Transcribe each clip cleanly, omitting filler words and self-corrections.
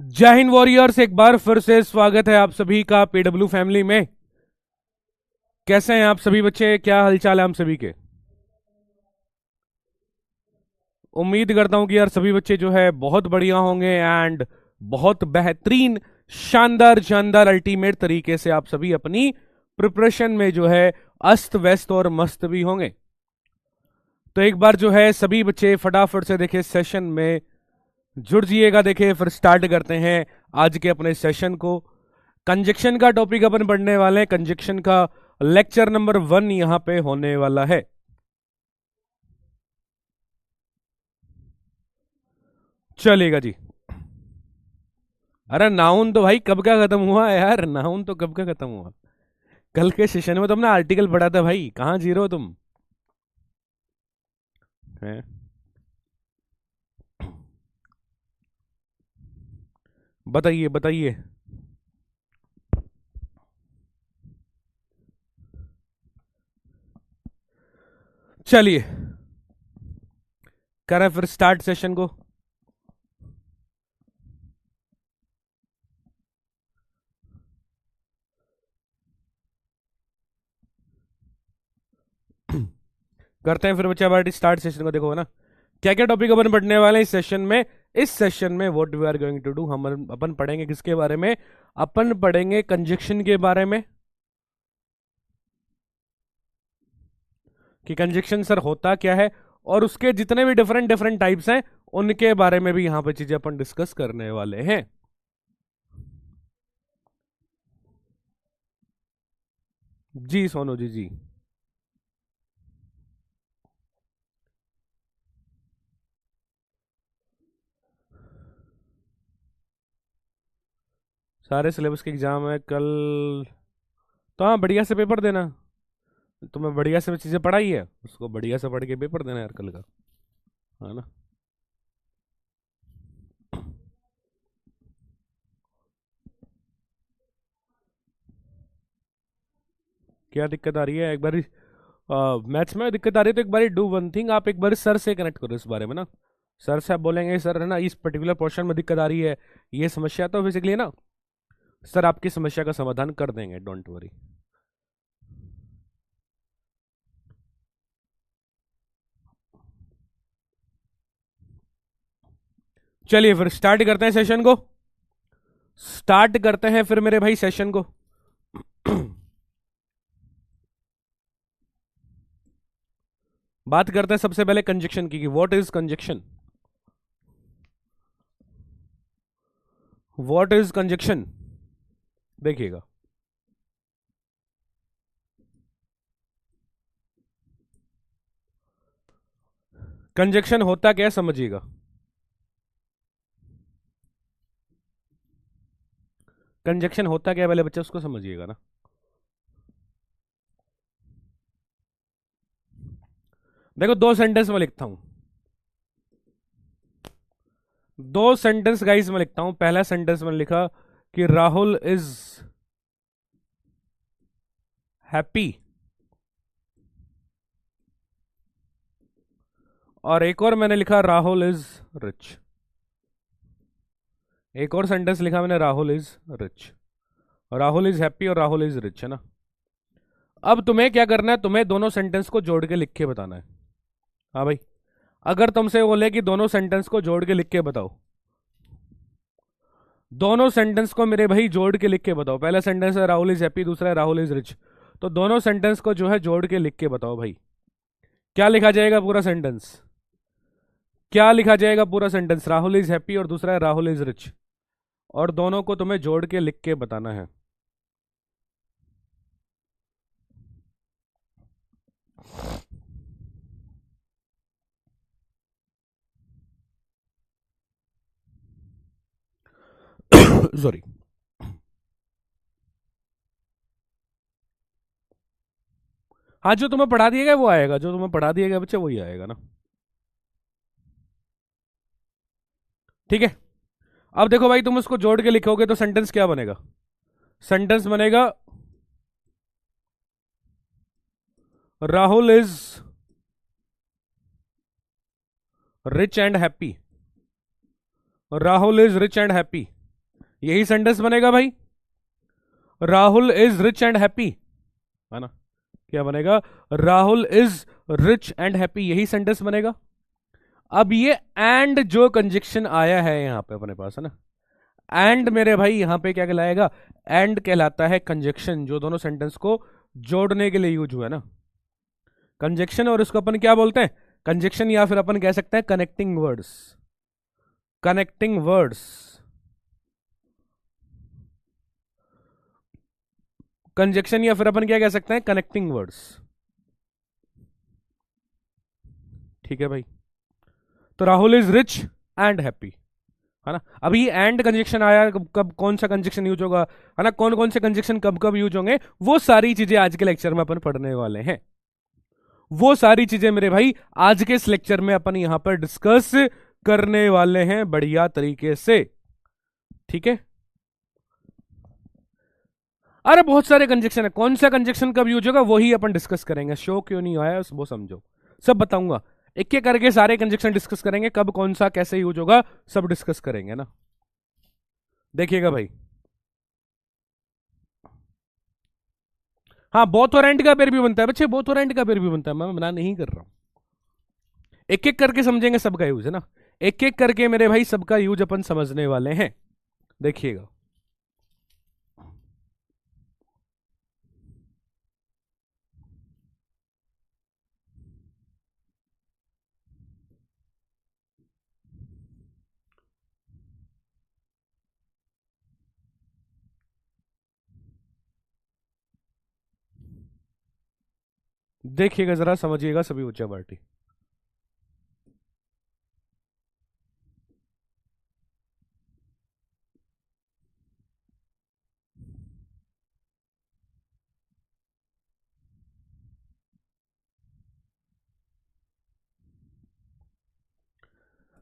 जय हिंद वॉरियर्स, एक बार फिर से स्वागत है आप सभी का पीडब्ल्यू फैमिली में। कैसे हैं आप सभी बच्चे? क्या हालचाल है हम सभी के? उम्मीद करता हूं कि यार सभी बच्चे जो है बहुत बढ़िया होंगे एंड बहुत बेहतरीन शानदार शानदार अल्टीमेट तरीके से आप सभी अपनी प्रिपरेशन में जो है अस्त व्यस्त और मस्त भी होंगे। तो एक बार जो है सभी बच्चे फटाफट से देखे सेशन में जुड़ जाइएगा। देखिए फिर स्टार्ट करते हैं आज के अपने सेशन को। कंजक्शन का टॉपिक अपन पढ़ने वाले हैं। कंजक्शन का लेक्चर नंबर 1 यहां पे होने वाला है। चलेगा जी। अरे नाउन तो भाई कब का खत्म हुआ है यार, नाउन तो कब का खत्म हुआ। कल के सेशन में तुमने आर्टिकल पढ़ा था भाई, कहां जीरो तुम हैं? बताइए बताइए। चलिए करें फिर स्टार्ट सेशन को। करते हैं फिर बच्चा पार्टी स्टार्ट सेशन को। देखो ना क्या क्या टॉपिक अपन पढ़ने वाले हैं इस सेशन में। इस सेशन में what we are going to do, हम अपन पढ़ेंगे किसके बारे में? अपन पढ़ेंगे कंजक्शन के बारे में कि कंजक्शन सर होता क्या है, और उसके जितने भी डिफरेंट डिफरेंट टाइप्स हैं उनके बारे में भी यहां पे चीजें अपन डिस्कस करने वाले हैं। जी सोनू जी जी। सारे सिलेबस के एग्जाम है कल, तो हाँ बढ़िया से पेपर देना। तुम्हें बढ़िया से चीजें पढ़ाई है, उसको बढ़िया से पढ़ के पेपर देना यार कल का, है ना। क्या दिक्कत आ रही है एक बार? मैथ्स में दिक्कत आ रही है तो एक बार डू वन थिंग, आप एक बार सर से कनेक्ट करो इस बारे में ना। सर से आप बोलेंगे सर है ना इस पर्टिकुलर पोर्शन में दिक्कत आ रही है, ये समस्या, तो बेसिकली ना सर आपकी समस्या का समाधान कर देंगे, डोंट वरी। चलिए फिर स्टार्ट करते हैं सेशन को। स्टार्ट करते हैं फिर मेरे भाई सेशन को। बात करते हैं सबसे पहले कंजक्शन की, what is conjunction. What is conjunction, देखिएगा। कंजक्शन होता क्या है समझिएगा। कंजक्शन होता क्या है पहले बच्चे उसको समझिएगा ना। देखो दो सेंटेंस में लिखता हूं, दो सेंटेंस गाइस में लिखता हूं। पहला सेंटेंस में लिखा कि राहुल इज हैप्पी, और एक और मैंने लिखा राहुल इज रिच। एक और सेंटेंस लिखा मैंने Rahul is rich, Rahul is happy और राहुल इज रिच, है ना। अब तुम्हें क्या करना है, तुम्हें दोनों सेंटेंस को जोड़ के लिख के बताना है। हाँ भाई, अगर तुमसे बोले कि दोनों सेंटेंस को जोड़ के लिख के बताओ, दोनों सेंटेंस को मेरे भाई जोड़ के लिख के बताओ। पहला सेंटेंस है राहुल इज हैप्पी, दूसरा है राहुल इज रिच, तो दोनों सेंटेंस को जो है जोड़ के लिख के बताओ भाई। क्या लिखा जाएगा पूरा सेंटेंस? क्या लिखा जाएगा पूरा सेंटेंस? राहुल इज हैप्पी और दूसरा है राहुल इज रिच, और दोनों को तुम्हें जोड़ के लिख के बताना है। सॉरी। हाँ जो तुम्हें पढ़ा दिया गया वो आएगा, जो तुम्हें पढ़ा दिया गया बच्चे वही आएगा ना। ठीक है। अब देखो भाई, तुम उसको जोड़ के लिखोगे तो सेंटेंस क्या बनेगा? सेंटेंस बनेगा Rahul is rich and happy, Rahul is rich and happy. यही सेंटेंस बनेगा भाई। Rahul is rich and happy, है ना। क्या बनेगा? Rahul is rich and happy, यही सेंटेंस बनेगा। अब ये एंड जो कंजक्शन आया है यहां पे अपने पास, है ना, एंड मेरे भाई यहां पे क्या कहलाएगा? एंड कहलाता है कंजक्शन जो दोनों सेंटेंस को जोड़ने के लिए यूज हुआ है ना, कंजक्शन। और इसको अपन क्या बोलते हैं? कंजक्शन, या फिर अपन कह सकते हैं connecting words. Connecting words, conjunction, या फिर अपन क्या कह सकते हैं? Connecting words. ठीक है भाई। तो Rahul is rich and happy, है ना। अभी एंड कंजक्शन आया, कब कौन सा कंजक्शन यूज होगा, है ना, कौन कौन से कंजक्शन कब कब यूज होंगे, वो सारी चीजें आज के लेक्चर में अपन पढ़ने वाले हैं। वो सारी चीजें मेरे भाई आज के इस लेक्चर में अपन यहां पर डिस्कस करने वाले हैं बढ़िया तरीके से। ठीक है। अरे बहुत सारे कंजक्शन है, कौन सा कंजक्शन कब यूज होगा वही अपन डिस्कस करेंगे। शो क्यों नहीं आया वो समझो, सब बताऊंगा। एक एक करके सारे कंजक्शन डिस्कस करेंगे, कब कौन सा कैसे यूज होगा सब डिस्कस करेंगे ना। देखिएगा भाई, हाँ बोथ और एंड का पेयर भी बनता है बच्चे, बोथ और एंड का पेयर भी बनता है, मैं मना नहीं कर रहा हूं। एक एक करके समझेंगे सबका यूज, है ना। एक एक करके मेरे भाई सबका यूज अपन समझने वाले हैं। देखिएगा, देखिएगा जरा, समझिएगा सभी बच्चा पार्टी।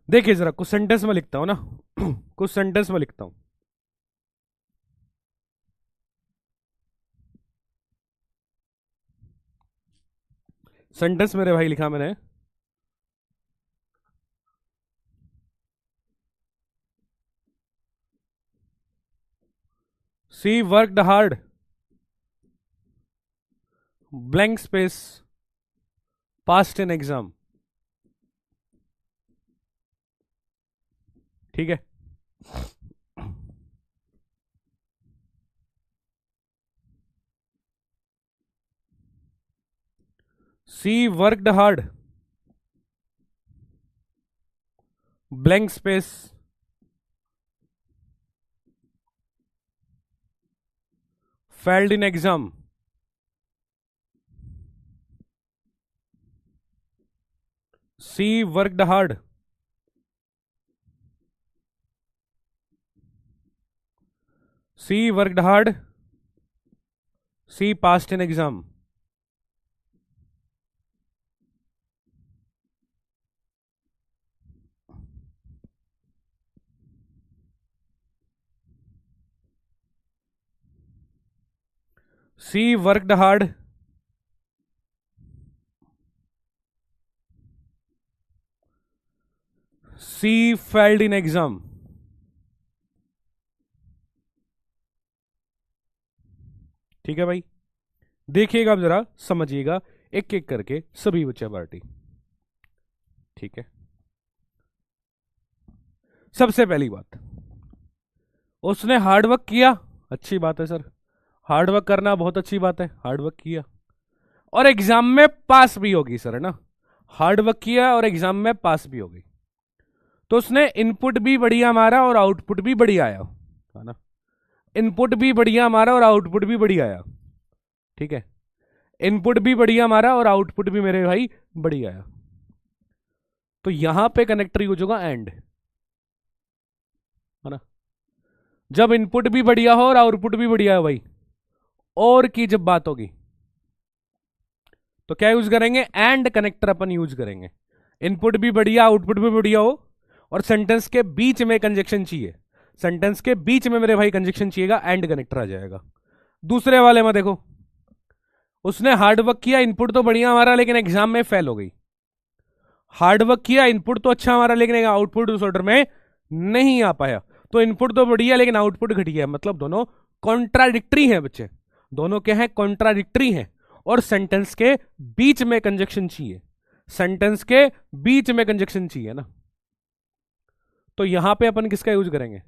देखिए जरा, कुछ सेंटेंस में लिखता हूं ना कुछ सेंटेंस में लिखता हूं। सेंटेंस मेरे भाई लिखा मैंने, she worked hard, blank space, passed in exam. ठीक है। She worked hard, blank space, failed in exam. She worked hard, she worked hard, she passed in exam. She worked hard, she failed in exam. ठीक है भाई, देखिएगा आप जरा, समझिएगा एक एक करके सभी बच्चे पार्टी। ठीक है। सबसे पहली बात, उसने हार्डवर्क किया, अच्छी बात है सर, हार्डवर्क करना बहुत अच्छी बात है, हार्डवर्क किया और एग्जाम में पास भी होगी सर, है ना। हार्डवर्क किया और एग्जाम में पास भी होगी, तो उसने इनपुट भी बढ़िया मारा और आउटपुट भी बढ़िया आया, है ना। इनपुट भी बढ़िया मारा और आउटपुट भी बढ़िया आया। ठीक है, इनपुट भी बढ़िया मारा और आउटपुट भी मेरे भाई बढ़िया आया। तो यहां पे कनेक्टर यूज होगा एंड, है ना। जब इनपुट भी बढ़िया हो और आउटपुट भी बढ़िया हो भाई, और की जब बात होगी तो क्या यूज करेंगे? एंड कनेक्टर अपन यूज करेंगे। इनपुट भी बढ़िया आउटपुट भी बढ़िया हो और सेंटेंस के बीच में कंजक्शन चाहिए, सेंटेंस के बीच में मेरे भाई कंजक्शन चाहिएगा, एंड कनेक्टर आ जाएगा। दूसरे वाले में देखो, उसने हार्डवर्क किया, इनपुट तो बढ़िया हमारा लेकिन एग्जाम में फेल हो गई। हार्डवर्क किया, इनपुट तो अच्छा हमारा लेकिन आउटपुट उस ऑर्डर में नहीं आ पाया, तो इनपुट तो बढ़िया लेकिन आउटपुट घटिया है, मतलब दोनों कॉन्ट्राडिक्टरी हैं बच्चे, दोनों क्या है, कॉन्ट्राडिक्टरी हैं। और सेंटेंस के बीच में कंजक्शन चाहिए, सेंटेंस के बीच में कंजक्शन चाहिए ना। तो यहां पे अपन किसका यूज करेंगे,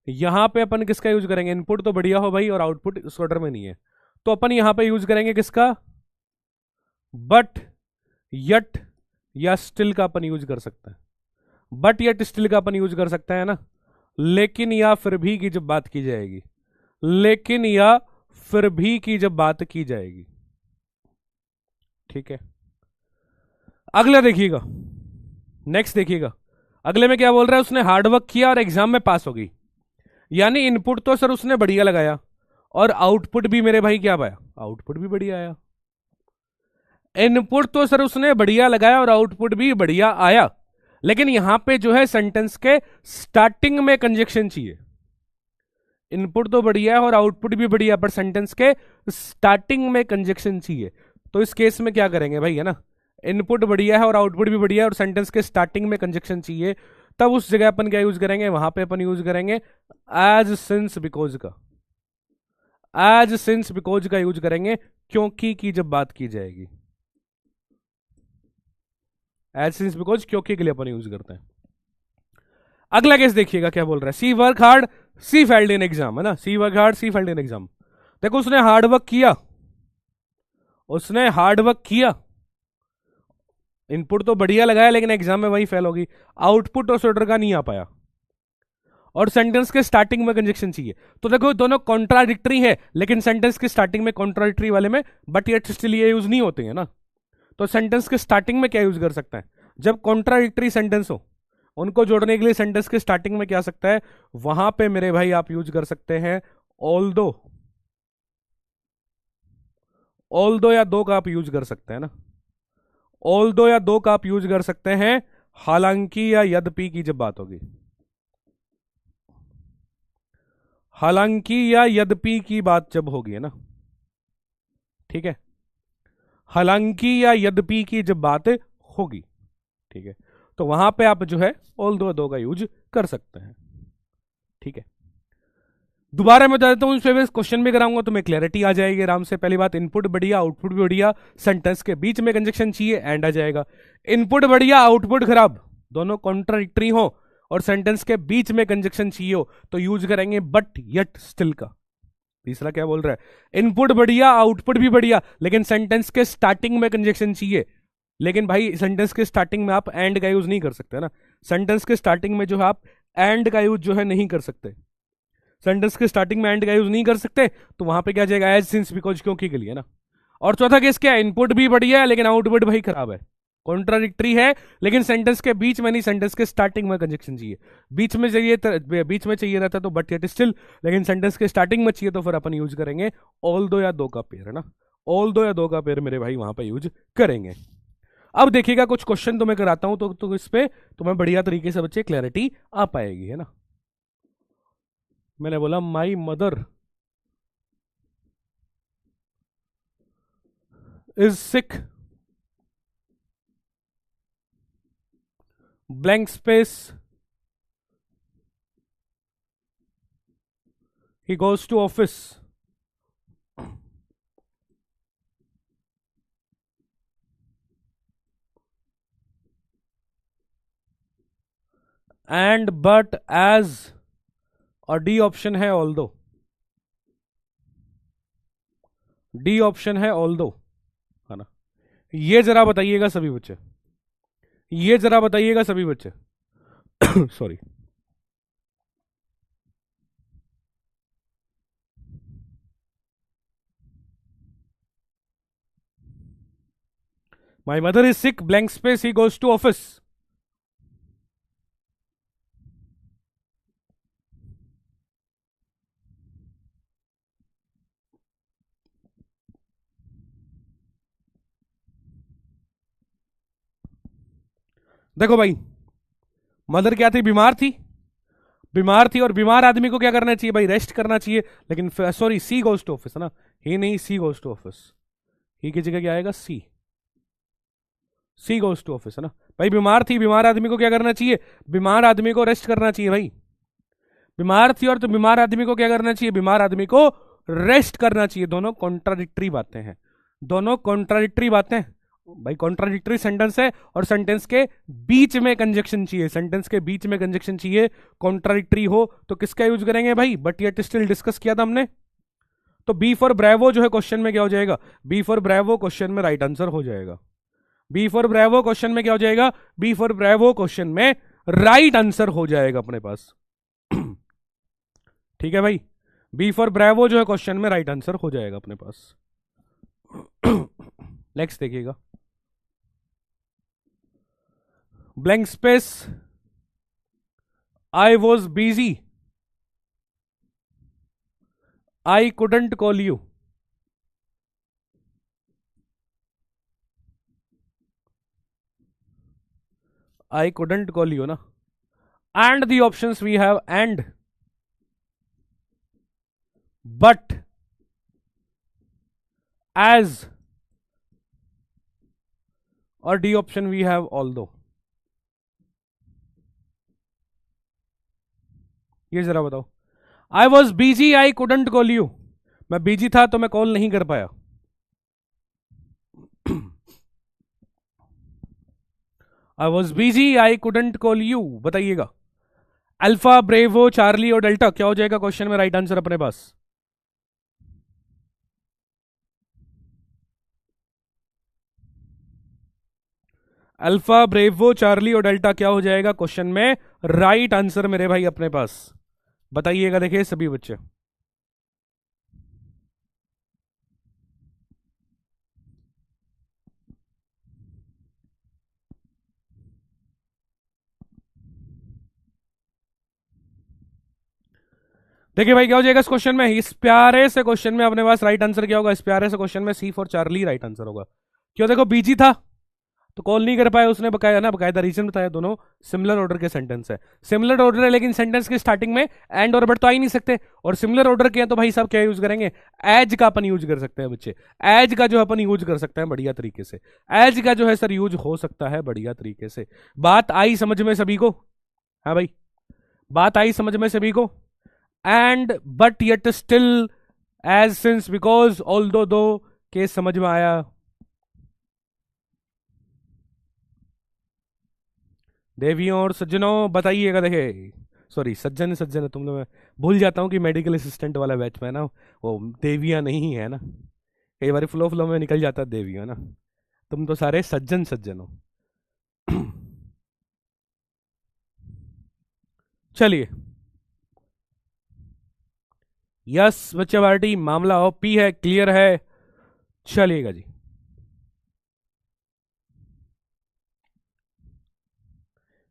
यहां पे अपन किसका यूज करेंगे, इनपुट तो बढ़िया हो भाई और आउटपुट इस ऑर्डर में नहीं है, तो अपन यहां पे यूज करेंगे किसका, बट यट या स्टिल का अपन यूज कर सकते हैं, बट यट स्टिल का अपन यूज कर सकते हैं ना। लेकिन या फिर भी की जब बात की जाएगी, लेकिन या फिर भी की जब बात की जाएगी, ठीक है। अगला देखिएगा, नेक्स्ट देखिएगा, अगले में क्या बोल रहा है, उसने हार्डवर्क किया और एग्जाम में पास हो गई। यानी इनपुट तो सर उसने बढ़िया लगाया और आउटपुट भी मेरे भाई क्या पाया, आउटपुट भी बढ़िया आया। इनपुट तो सर उसने बढ़िया लगाया और आउटपुट भी बढ़िया आया, लेकिन यहां पे जो है सेंटेंस के स्टार्टिंग में कंजक्शन चाहिए। इनपुट तो बढ़िया है और आउटपुट भी बढ़िया, पर सेंटेंस के स्टार्टिंग में कंजक्शन चाहिए। तो इस केस में क्या करेंगे भाई, है ना, इनपुट बढ़िया है और आउटपुट भी बढ़िया है और सेंटेंस के स्टार्टिंग में कंजक्शन चाहिए, तब उस जगह अपन क्या यूज करेंगे, वहां पे अपन यूज करेंगे एज सिंस बिकॉज का, एज सिंस बिकॉज का यूज करेंगे क्योंकि की जब बात की जाएगी, एज सिंस बिकॉज क्योंकि के लिए अपन यूज करते हैं। अगला केस देखिएगा क्या बोल रहा है, she work hard she failed in exam, है ना, she work hard she failed in exam. देखो उसने हार्डवर्क किया, उसने हार्डवर्क किया, इनपुट तो बढ़िया लगाया लेकिन एग्जाम में वही फेल होगी, आउटपुट उस ऑर्डर का नहीं आ पाया और सेंटेंस के स्टार्टिंग में कंजक्शन चाहिए। तो देखो दोनों कॉन्ट्राडिक्टरी है, लेकिन सेंटेंस के स्टार्टिंग में कॉन्ट्राडिक्टरी वाले में बट येट स्टिल ये यूज नहीं होते हैं ना। तो सेंटेंस के स्टार्टिंग में क्या यूज कर सकता है, जब कॉन्ट्राडिक्टरी सेंटेंस हो उनको जोड़ने के लिए सेंटेंस के स्टार्टिंग में क्या आ सकता है, वहां पे मेरे भाई आप यूज कर सकते हैं ऑल्दो, ऑल्दो या दो का आप यूज कर सकते हैं ना, ऑल्दो या दो का आप यूज कर सकते हैं, हालांकि या यद्यपि की जब बात होगी, हालांकि या यद्यपि की बात जब होगी, है ना, ठीक है, हालांकि या यद्यपि की जब बात होगी, ठीक है, तो वहां पे आप जो है ऑल दो का यूज कर सकते हैं, ठीक है। दोबारा मैं बता देता हूं, इस पे क्वेश्चन भी कराऊंगा तो मैं क्लैरिटी आ जाएगी आराम से। पहली बात, इनपुट बढ़िया आउटपुट भी बढ़िया, सेंटेंस के बीच में कंजक्शन चाहिए, एंड आ जाएगा। इनपुट बढ़िया आउटपुट खराब, दोनों कॉन्ट्राडिक्टरी हो और सेंटेंस के बीच में कंजक्शन चाहिए हो तो यूज करेंगे बट यट स्टिल का। तीसरा क्या बोल रहा है, इनपुट बढ़िया आउटपुट भी बढ़िया लेकिन सेंटेंस के स्टार्टिंग में कंजक्शन चाहिए, लेकिन भाई सेंटेंस के स्टार्टिंग में आप एंड का यूज नहीं कर सकते ना, सेंटेंस के स्टार्टिंग में जो है आप एंड का यूज जो है नहीं कर सकते, सेंटेंस के स्टार्टिंग में एंड का यूज नहीं कर सकते, तो वहां पे क्या जाएगा, एज सिंस बिकॉज क्योंकि के लिए ना। और चौथा केस क्या है, इनपुट भी बढ़िया है लेकिन आउटपुट भाई खराब है, कॉन्ट्राडिक्टरी है, लेकिन सेंटेंस के बीच में नहीं, सेंटेंस के स्टार्टिंग में कंजक्शन चाहिए, बीच में चाहिए रहता तो बट येट स्टिल, लेकिन सेंटेंस के स्टार्टिंग में चाहिए तो फिर अपन यूज करेंगे ऑल दो या दो का पेयर, है ना, ऑल दो या दो का पेयर मेरे भाई वहां पे यूज करेंगे। अब देखिएगा कुछ क्वेश्चन तो मैं कराता हूं तो इस पे तुम्हें बढ़िया तरीके से बच्चे क्लैरिटी आ पाएगी, है ना। मैंने बोला माई mother is sick, blank space, he goes to office, and but as, और डी ऑप्शन है ऑल्दो, डी ऑप्शन है ऑल्दो, है ना। ये जरा बताइएगा सभी बच्चे, ये जरा बताइएगा सभी बच्चे sorry, my mother is sick, blank space, he goes to office. देखो भाई, मदर क्या थी, बीमार थी, बीमार थी, और बीमार आदमी को क्या करना चाहिए भाई, रेस्ट करना चाहिए, लेकिन sorry she goes to office, है ना, ही नहीं, she goes to office, he की जगह क्या आएगा, she, she goes to office, है ना। भाई बीमार थी, बीमार आदमी को क्या करना चाहिए, बीमार आदमी को रेस्ट करना चाहिए भाई, बीमार थी और तो बीमार आदमी को क्या करना चाहिए, बीमार आदमी को रेस्ट करना चाहिए। दोनों कॉन्ट्राडिक्टरी बातें हैं, दोनों कॉन्ट्राडिक्टरी बातें। भाई कॉन्ट्राडिक्टरी सेंटेंस है और सेंटेंस के बीच में कंजक्शन चाहिए, सेंटेंस के बीच में कंजक्शन चाहिए। कॉन्ट्राडिक्टरी हो तो किसका यूज करेंगे भाई, बट येट स्टिल डिस्कस किया था हमने। तो बी फॉर ब्रेवो जो है क्वेश्चन में क्या हो जाएगा, बी फॉर ब्रेवो क्वेश्चन में राइट आंसर हो जाएगा। बी फॉर ब्रेवो क्वेश्चन में क्या हो जाएगा, बी फॉर ब्रेवो क्वेश्चन में राइट आंसर हो जाएगा अपने पास। ठीक है भाई, बी फॉर ब्रेवो जो है क्वेश्चन में राइट आंसर हो जाएगा अपने पास। नेक्स्ट देखिएगा, blank space, I was busy, I couldn't call you. I couldn't call you ना, and the options we have and, but, as, और D option we have although. ये जरा बताओ, I was busy I couldn't call you, मैं busy था तो मैं call नहीं कर पाया। I was busy I couldn't call you, बताइएगा। अल्फा, ब्रेवो, चार्ली और डेल्टा क्या हो जाएगा क्वेश्चन में राइट आंसर अपने पास। अल्फा, ब्रेवो, चार्ली और डेल्टा क्या हो जाएगा क्वेश्चन में राइट आंसर मेरे भाई अपने पास, बताइएगा। देखिए सभी बच्चे, देखिए भाई क्या हो जाएगा इस क्वेश्चन में, इस प्यारे से क्वेश्चन में अपने पास राइट आंसर क्या होगा, इस प्यारे से क्वेश्चन में सी फॉर चार्ली राइट आंसर होगा। क्यों, देखो बीजी था तो कॉल नहीं कर पाया उसने, बकाया ना, बकायदा रीजन बताया। दोनों सिमिलर ऑर्डर के सेंटेंस है, सिमिलर ऑर्डर है लेकिन सेंटेंस की स्टार्टिंग में एंड और बट तो आ ही नहीं सकते। और सिमिलर ऑर्डर के हैं तो भाई साहब क्या यूज करेंगे, एज का अपन यूज कर सकते हैं बच्चे। एज का जो अपन यूज कर सकते हैं बढ़िया तरीके से, एज का जो है सर यूज हो सकता है बढ़िया तरीके से। बात आई समझ में सभी को, हाँ भाई, बात आई समझ में सभी को। And, but, yet, still, as, since, because, although केस समझ में आया। देवियों और सज्जनों बताइएगा। देखे, सॉरी सज्जन सज्जन तुम लोग, मैं भूल जाता हूँ कि मेडिकल असिस्टेंट वाला बैच में ना वो देवियां नहीं है ना, कई बार फ्लो फ्लो में निकल जाता है देवियां ना। तुम तो सारे सज्जन सज्जन हो। चलिए, यस बच्चे पार्टी, मामला ओपी है, क्लियर है। चलिएगा जी,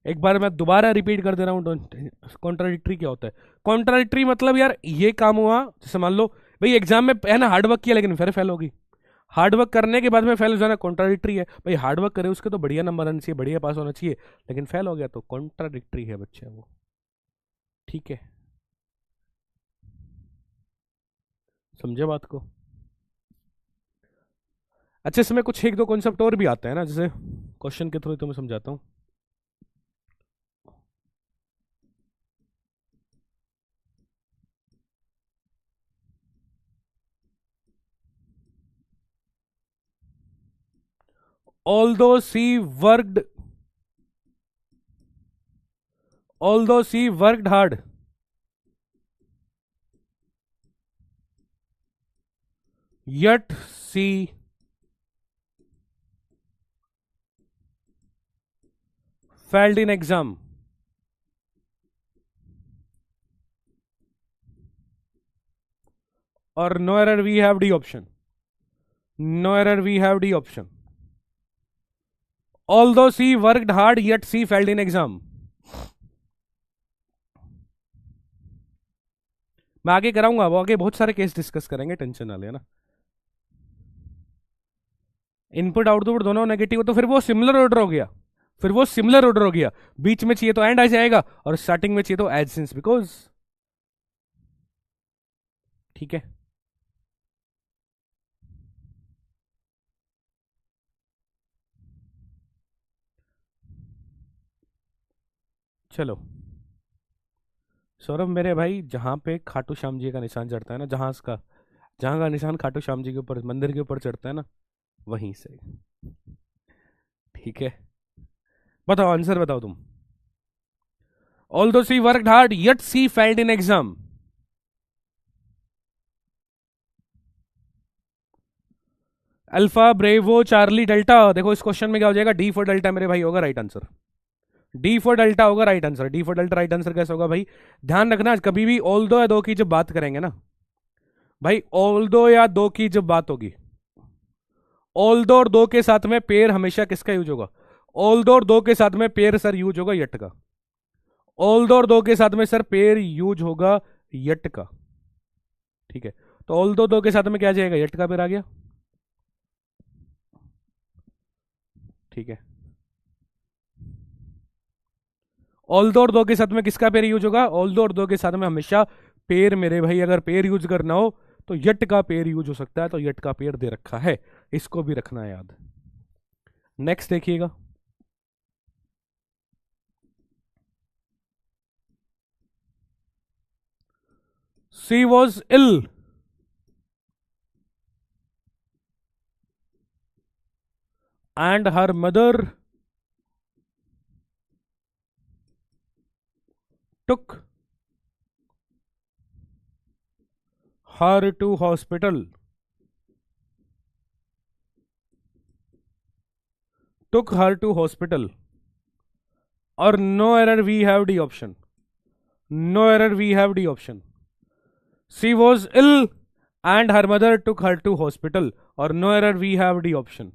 एक बार मैं दोबारा रिपीट कर दे रहा हूँ, कॉन्ट्राडिक्टरी क्या होता है। कॉन्ट्राडिक्टरी मतलब यार ये काम हुआ, जैसे मान लो भाई एग्जाम में है ना हार्ड वर्क किया लेकिन फिर फेल होगी, हार्ड वर्क करने के बाद में फेल हो जाना कॉन्ट्राडिक्टरी है। भाई हार्ड वर्क करे उसके तो बढ़िया नंबर आना चाहिए, बढ़िया पास होना चाहिए, लेकिन फेल हो गया तो कॉन्ट्राडिक्टरी है बच्चे वो। ठीक है, समझे बात को। अच्छा, इसमें कुछ एक दो कॉन्सेप्ट और भी आते हैं ना, जैसे क्वेश्चन के थ्रू तो मैं समझाता हूँ। although she worked although she worked hard, yet she failed in exam, or no error we have D option, no error we have D option, although she worked hard yet she failed in exam। मैं आगे कराऊंगा, वो आगे बहुत सारे case discuss करेंगे, tension वाले है ना। इनपुट आउटपुट दोनों नेगेटिव तो फिर वो सिमिलर ऑर्डर हो गया, फिर वो सिमिलर ऑर्डर हो गया। बीच में चाहिए तो एंड आ जाएगा और स्टार्टिंग में चाहिए तो एज, सिंस, बिकॉज। ठीक है, चलो सौरभ मेरे भाई, जहाँ पे खाटू श्याम जी का निशान चढ़ता है ना, जहाँ का निशान खाटू श्याम जी के ऊपर, मंदिर के ऊपर चढ़ता है ना, वहीं से। ठीक है, बताओ आंसर बताओ तुम। Although she worked hard, yet she failed in exam. Alpha, bravo, charlie, delta. देखो इस क्वेश्चन में क्या हो जाएगा, डी फॉर डेल्टा मेरे भाई होगा right answer. D for Delta होगा right answer. D for Delta right answer कैसे होगा भाई? ध्यान रखना, कभी भी ऑल दो या दो की जब बात करेंगे ना भाई, ऑल दो या दो की जब बात होगी, ऑल दो और दो के साथ में पेयर हमेशा किसका यूज होगा? ऑल दो और दो के साथ में पेयर सर यूज होगा यट का। ऑल दो और दो के साथ में सर पेयर यूज होगा यट का। ठीक है, तो ऑल दो के साथ में क्या जाएगा? यट का पेयर आ गया। ठीक है, ऑल दो और दो के साथ में किसका पेयर यूज होगा? ऑल दो और दो के साथ में हमेशा पेयर मेरे भाई, अगर पेयर यूज करना हो तो यट का पेयर यूज हो सकता है, तो यट का पेयर दे रखा है, इसको भी रखना है याद। नेक्स्ट देखिएगा, she was ill and her mother took her to hospital. Took her to hospital. और no error, we have the option. No error, we have the option. She was ill and her mother took her to hospital. और no error, we have the option.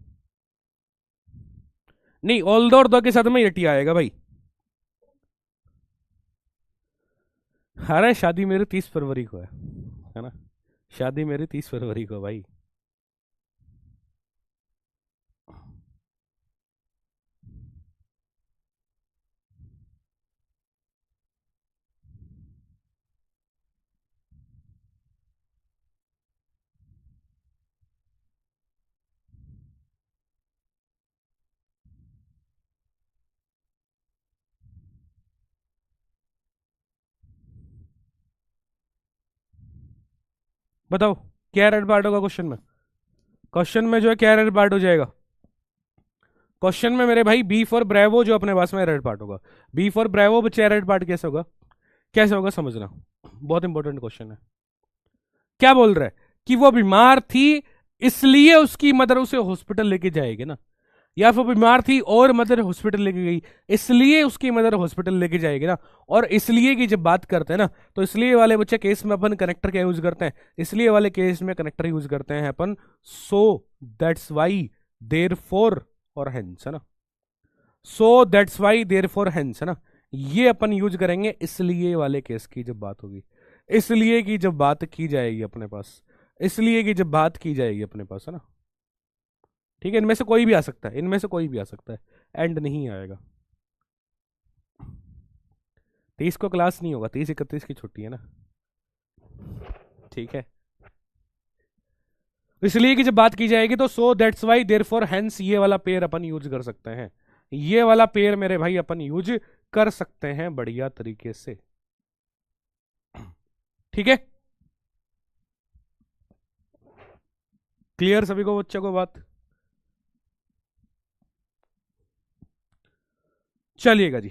नहीं, all दो और दो के साथ में yeti आएगा भाई। अरे शादी मेरे 30 फरवरी को है ना? शादी मेरी 30 फरवरी को भाई। बताओ क्या एरर पार्ट होगा क्वेश्चन में? क्वेश्चन में जो है क्या एरर पार्ट हो जाएगा? क्वेश्चन में मेरे भाई बी फॉर ब्रेवो जो अपने पास में एरर पार्ट होगा। बी फॉर ब्रेवो बच्चे एरर पार्ट कैसे होगा? कैसे होगा समझना, बहुत इंपॉर्टेंट क्वेश्चन है। क्या बोल रहा है कि वो बीमार थी इसलिए उसकी मदर उसे हॉस्पिटल लेके जाएगी ना, या फिर बीमार थी और मदर हॉस्पिटल लेके गई इसलिए उसकी मदर हॉस्पिटल लेके जाएगी ना। और इसलिए की जब बात करते हैं ना, तो इसलिए वाले बच्चे केस में अपन कनेक्टर क्या यूज करते हैं? इसलिए वाले केस में कनेक्टर यूज करते हैं अपन सो, दैट्स वाई, देर फोर और हेंस, है ना? सो that's Y, there four hence, है ना? ये अपन यूज करेंगे इसलिए वाले केस की जब बात होगी, इसलिए की जब बात की जाएगी अपने पास, इसलिए की जब बात की जाएगी अपने पास, है ना? ठीक है, इनमें से कोई भी आ सकता है, इनमें से कोई भी आ सकता है, एंड नहीं आएगा। 30 को क्लास नहीं होगा, 30 31 की छुट्टी है ना। ठीक है, इसलिए कि जब बात की जाएगी तो so that's why therefore hence ये वाला पेयर अपन यूज कर सकते हैं। ये वाला पेयर मेरे भाई अपन यूज कर सकते हैं बढ़िया तरीके से। ठीक है, क्लियर सभी को बच्चों को बात? चलिएगा जी,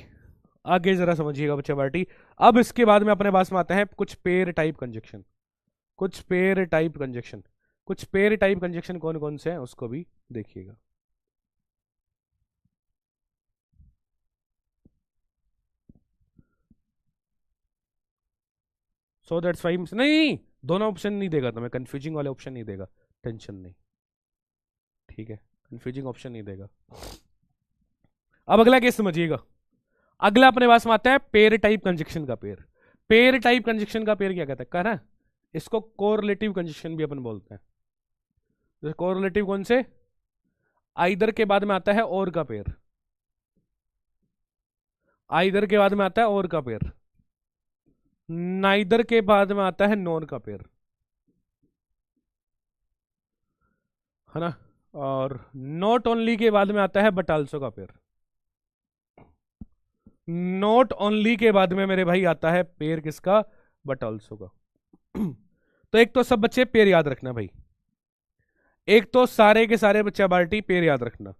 आगे जरा समझिएगा बच्चे पार्टी। अब इसके बाद में अपने पास में आते हैं कुछ पेयर टाइप कंजक्शन। कुछ पेयर टाइप कंजक्शन, कुछ पेयर टाइप कंजक्शन कौन कौन से हैं उसको भी देखिएगा। सो दैट्स फाइव नहीं, दोनों ऑप्शन नहीं देगा, तुम्हें कंफ्यूजिंग वाले ऑप्शन नहीं देगा, टेंशन नहीं। ठीक है, कंफ्यूजिंग ऑप्शन नहीं देगा। अब अगला केस समझिएगा। अगला अपने पास में आता है पेयर टाइप कंजक्शन का पेयर। पेयर टाइप कंजक्शन का पेयर क्या कहता है? कह रहा है इसको कोरिलेटिव कंजक्शन भी अपन बोलते हैं। जैसे कोरिलेटिव कौन से? आइदर के बाद में आता है और का पेयर, आइदर के बाद में आता है और का पेयर, नाइदर के बाद में आता है नॉन का पेयर, है ना? और नॉट ओनली के बाद में आता है बट आल्सो का पेयर। नॉट ओनली के बाद में मेरे भाई आता है पेयर किसका, बट ऑल्सो का। तो एक तो सब बच्चे पेयर याद रखना भाई, एक तो सारे के सारे बच्चा बाल्टी पेयर याद रखना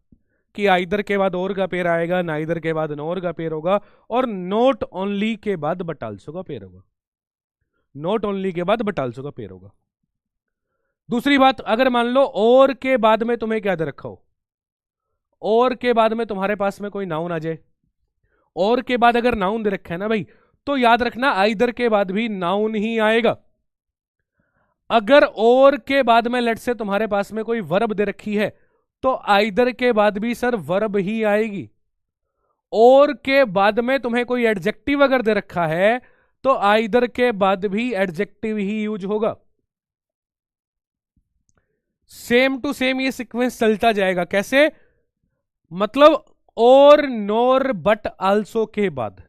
कि आइदर के बाद और का पेयर आएगा, नाइदर के बाद नोर का पेयर होगा, और नॉट ओनली के बाद बट ऑल्सो का पेयर होगा, नॉट ओनली के बाद बट ऑल्सो का पेयर होगा। दूसरी बात, अगर मान लो और के बाद में तुम्हें क्या दे रखा हो, और के बाद में तुम्हारे पास में कोई नाउन आ जाए, और के बाद अगर नाउन दे रखा है ना भाई, तो याद रखना आइदर के बाद भी नाउन ही आएगा। अगर और के बाद में लेट से तुम्हारे पास में कोई वर्ब दे रखी है, तो आइदर के बाद भी सर वर्ब ही आएगी। और के बाद में तुम्हें कोई एडजेक्टिव अगर दे रखा है, तो आइदर के बाद भी एडजेक्टिव ही यूज होगा। सेम टू सेम ये सीक्वेंस चलता जाएगा। कैसे? मतलब और नोर बट आल्सो के बाद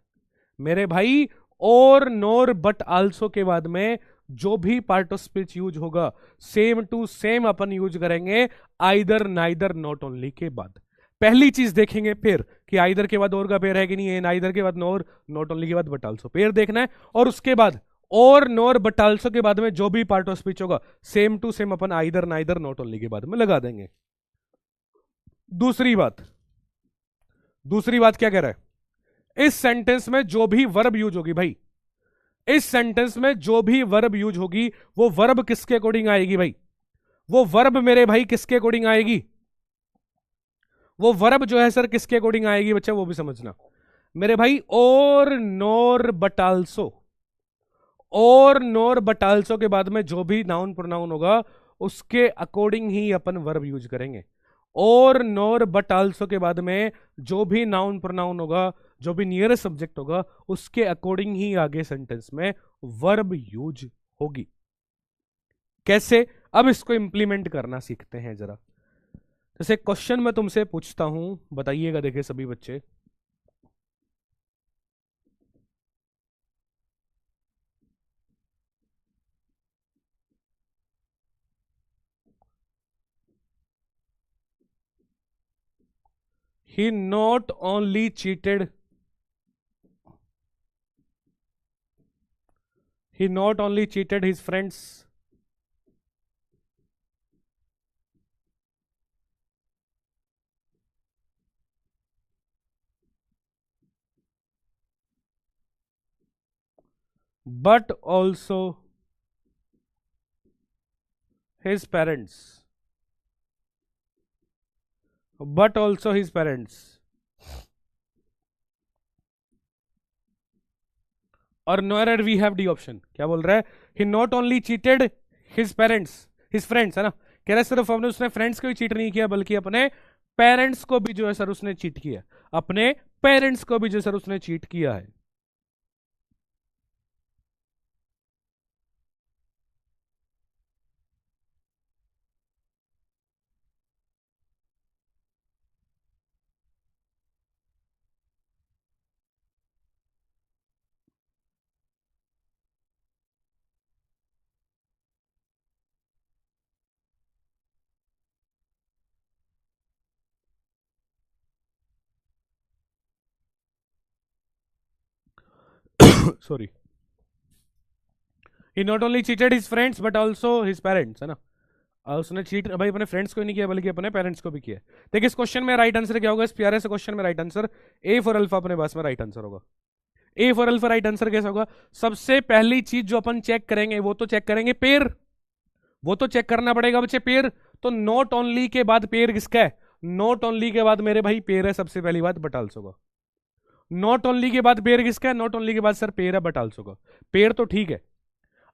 मेरे भाई, और नोर बट आल्सो के बाद में जो भी पार्ट ऑफ स्पीच यूज होगा, सेम टू सेम अपन यूज करेंगे आइदर नाइदर नॉट ओनली के बाद। पहली चीज देखेंगे पेयर कि आइदर के बाद और का पेयर है कि नहीं है, नाइदर के बाद नोर, नॉट ओनली के बाद बट आल्सो, पेयर देखना है। और उसके बाद और नोर बट आल्सो के बाद में जो भी पार्ट ऑफ स्पीच होगा, सेम टू सेम अपन आइदर नाइदर नॉट ओनली के बाद में लगा देंगे। दूसरी बात क्या कह रहा है, इस सेंटेंस में जो भी वर्ब यूज होगी भाई, इस सेंटेंस में जो भी वर्ब यूज होगी, वो वर्ब किसके अकॉर्डिंग आएगी भाई, वो वर्ब मेरे भाई किसके अकॉर्डिंग आएगी, वो वर्ब जो है सर किसके अकॉर्डिंग आएगी बच्चा, वो भी समझना मेरे भाई। और नोर बट आल्सो, और नोर बट आल्सो के बाद में जो भी नाउन प्रोनाउन होगा, उसके अकॉर्डिंग ही अपन वर्ब यूज करेंगे। और नोर बट आल्सो के बाद में जो भी नाउन प्रोनाउन होगा, जो भी नियरेस्ट सब्जेक्ट होगा, उसके अकॉर्डिंग ही आगे सेंटेंस में वर्ब यूज होगी। कैसे? अब इसको इंप्लीमेंट करना सीखते हैं जरा। जैसे क्वेश्चन मैं तुमसे पूछता हूं, बताइएगा, देखिए सभी बच्चे, he not only cheated his friends, but also his parents, but also his parents। और no error we have D option, क्या बोल रहा है, he not only cheated his parents, his friends, है ना, कह रहा है सिर्फ हमने उसने फ्रेंड्स को ही चीट नहीं किया, बल्कि अपने पेरेंट्स को भी जो है सर उसने चीट किया, अपने पेरेंट्स को भी जो सर उसने चीट किया है। Sorry, he not only cheated his friends but also his parents, है ना, उसने चीट भाई अपने फ्रेंड्स को ही नहीं किया, बल्कि अपने पेरेंट्स को भी किया। देखिए इस क्वेश्चन में राइट आंसर क्या होगा, इस प्यारे से क्वेश्चन में right answer A for alpha अपने पास में राइट आंसर होगा। ए फॉर अल्फा राइट आंसर कैसा होगा, सबसे पहली चीज जो अपन चेक करेंगे, वो तो चेक करेंगे पेयर, वो तो चेक करना पड़ेगा बच्चे पेयर। तो नॉट ओनली के बाद पेयर किसका है, नॉट ओनली के बाद मेरे भाई पेयर है सबसे पहली बात, बट आल्सो का। नॉट ओनली के बाद पेयर किसका है, नॉट ओनली के बाद सर पेयर है बट आल्सो का, पेयर तो ठीक है।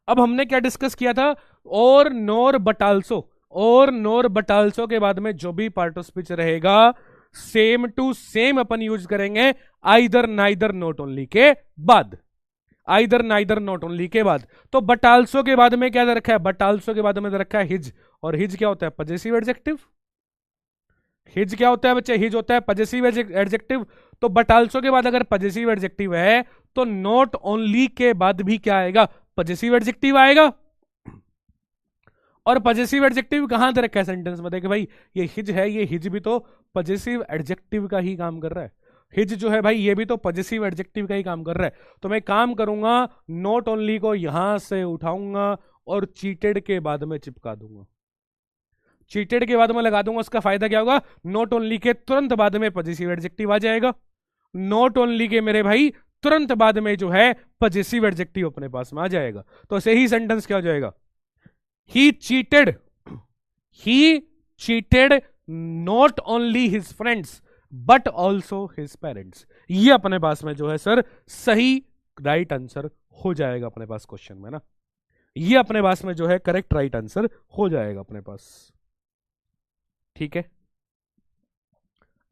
अब हमने क्या डिस्कस किया था, और नोर बट आल्सो, और नोर बट आल्सो के बाद में जो भी पार्ट ऑफ स्पीच रहेगा, सेम टू सेम अपन यूज करेंगे आइदर नाइदर नॉट ओनली के बाद, आइदर नाइदर नॉट ओनली के बाद। तो बट आल्सो के बाद में क्या दे रखा है, बट आल्सो के बाद में दे रखा है हिज, और हिज क्या होता है, पजेसिव एडजेक्टिव। हिज क्या होता है बच्चे, हिज होता है पजेसिव एडजेक्टिव। तो बट आल्सो के बाद अगर पजेसिव एडजेक्टिव है, तो नॉट ओनली के बाद भी क्या आएगा, पजेसिव एडजेक्टिव आएगा। और पजेसिव एडजेक्टिव कहां दे रखा है सेंटेंस में, देखिए भाई ये हिज है, ये हिज भी तो पजेसिव एडजेक्टिव का ही काम कर रहा है। हिज जो है भाई ये भी तो पॉजिटिव एडजेक्टिव का ही काम कर रहा है, तो मैं काम करूंगा नॉट ओनली को यहां से उठाऊंगा और चीटेड के बाद में चिपका दूंगा। चीटेड के बाद में लगा दूंगा, उसका फायदा क्या होगा, नॉट ओनली के तुरंत बाद में पॉजिटिव एडजेक्टिव आ जाएगा। नॉट ओनली के मेरे भाई तुरंत बाद में जो है पॉजिटिव एडजेक्टिव अपने पास में आ जाएगा, तो सही सेंटेंस क्या हो जाएगा, ही cheated, he cheated not only his friends but also his parents. ये अपने पास में जो है सर सही राइट आंसर हो जाएगा अपने पास क्वेश्चन में ना, ये अपने पास में जो है करेक्ट राइट आंसर हो जाएगा अपने पास। ठीक है,